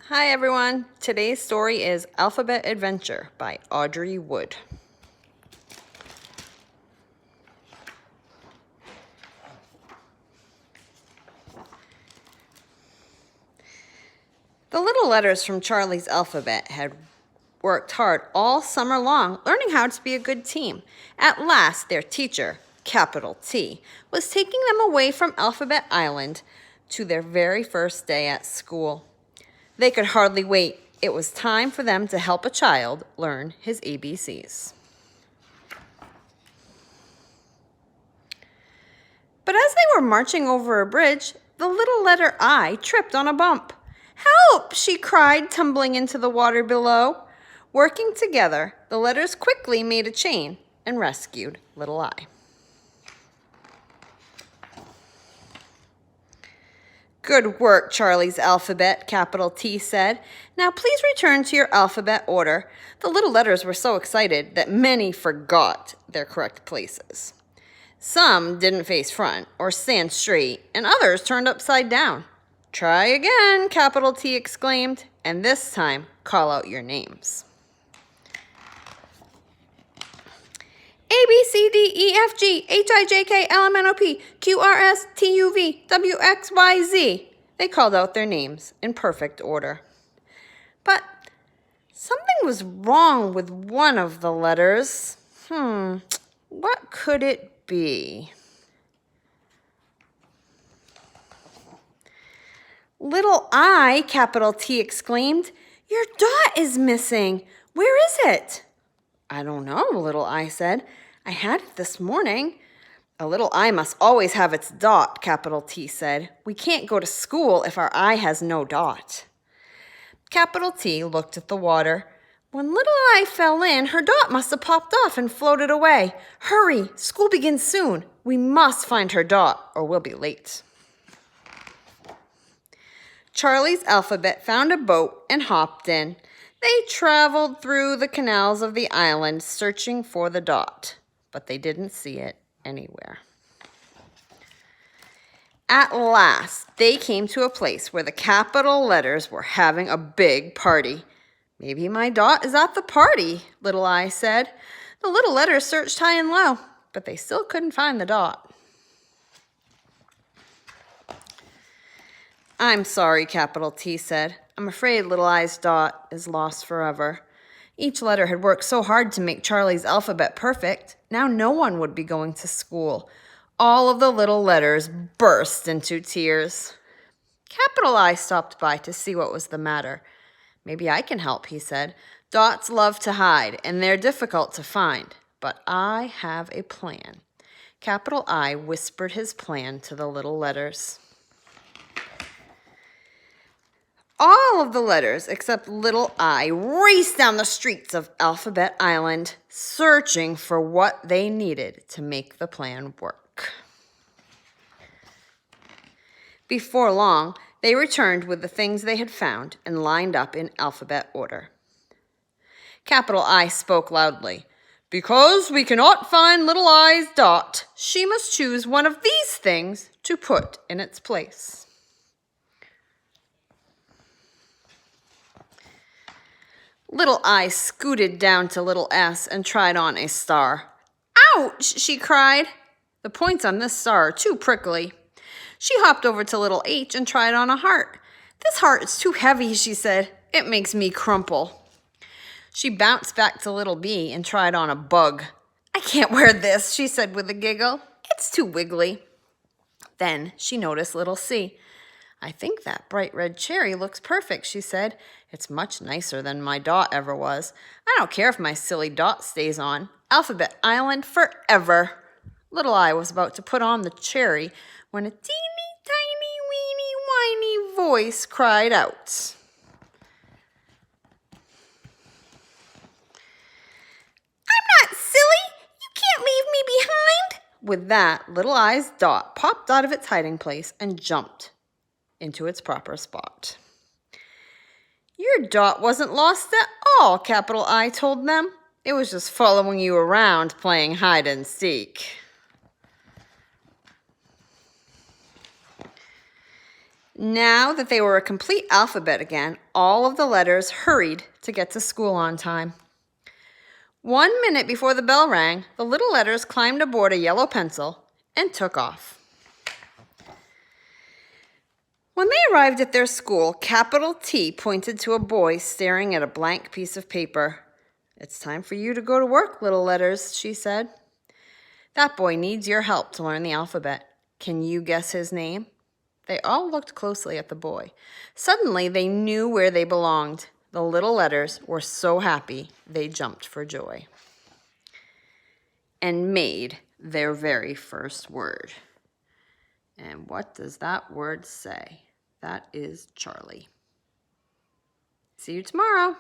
Hi everyone, today's story is Alphabet Adventure by Audrey Wood. The little letters from Charlie's alphabet had worked hard all summer long, learning how to be a good team. At last, their teacher, capital T, was taking them away from Alphabet Island to their very first day at school. They could hardly wait. It was time for them to help a child learn his ABCs. But as they were marching over a bridge, the little letter I tripped on a bump. "Help!" she cried, tumbling into the water below. Working together, the letters quickly made a chain and rescued little I. "Good work, Charlie's alphabet," capital T said. "Now please return to your alphabet order." The little letters were so excited that many forgot their correct places. Some didn't face front or stand straight, and others turned upside down. "Try again," capital T exclaimed, "and this time call out your names." A, B, C, D, E, F, G, H, I, J, K, L, M, N, O, P, Q, R, S, T, U, V, W, X, Y, Z. They called out their names in perfect order. But something was wrong with one of the letters. What could it be? "Little I," capital T exclaimed, "your dot is missing. Where is it?" "I don't know," little I said. "I had it this morning." "A little I must always have its dot," capital T said. "We can't go to school if our I has no dot." Capital T looked at the water. "When little I fell in, her dot must have popped off and floated away. Hurry, school begins soon. We must find her dot or we'll be late." Charlie's alphabet found a boat and hopped in. They traveled through the canals of the island searching for the dot, but they didn't see it anywhere. At last, they came to a place where the capital letters were having a big party. "Maybe my dot is at the party," little I said. The little letters searched high and low, but they still couldn't find the dot. "I'm sorry," capital T said. "I'm afraid little I's dot is lost forever." Each letter had worked so hard to make Charlie's alphabet perfect. Now no one would be going to school. All of the little letters burst into tears. Capital I stopped by to see what was the matter. "Maybe I can help," he said. "Dots love to hide, and they're difficult to find. But I have a plan." Capital I whispered his plan to the little letters. All of the letters except little I raced down the streets of Alphabet Island, searching for what they needed to make the plan work. Before long, they returned with the things they had found and lined up in alphabet order. Capital I spoke loudly. "Because we cannot find little I's dot, she must choose one of these things to put in its place." Little I scooted down to little S and tried on a star. "Ouch!" she cried. "The points on this star are too prickly." She hopped over to little H and tried on a heart. "This heart is too heavy," she said. "It makes me crumple." She bounced back to little B and tried on a bug. "I can't wear this," she said with a giggle. "It's too wiggly." Then she noticed little C. "I think that bright red cherry looks perfect," she said. "It's much nicer than my dot ever was. I don't care if my silly dot stays on. Alphabet Island forever." Little I was about to put on the cherry when a teeny, tiny, weeny, whiny voice cried out. "I'm not silly! You can't leave me behind!" With that, little I's dot popped out of its hiding place and jumped into its proper spot. "Your dot wasn't lost at all," capital I told them. "It was just following you around playing hide and seek." Now that they were a complete alphabet again, all of the letters hurried to get to school on time. 1 minute before the bell rang, the little letters climbed aboard a yellow pencil and took off. When they arrived at their school, capital T pointed to a boy staring at a blank piece of paper. "It's time for you to go to work, little letters," she said. "That boy needs your help to learn the alphabet. Can you guess his name?" They all looked closely at the boy. Suddenly, they knew where they belonged. The little letters were so happy, they jumped for joy and made their very first word. And what does that word say? That is Charlie. See you tomorrow.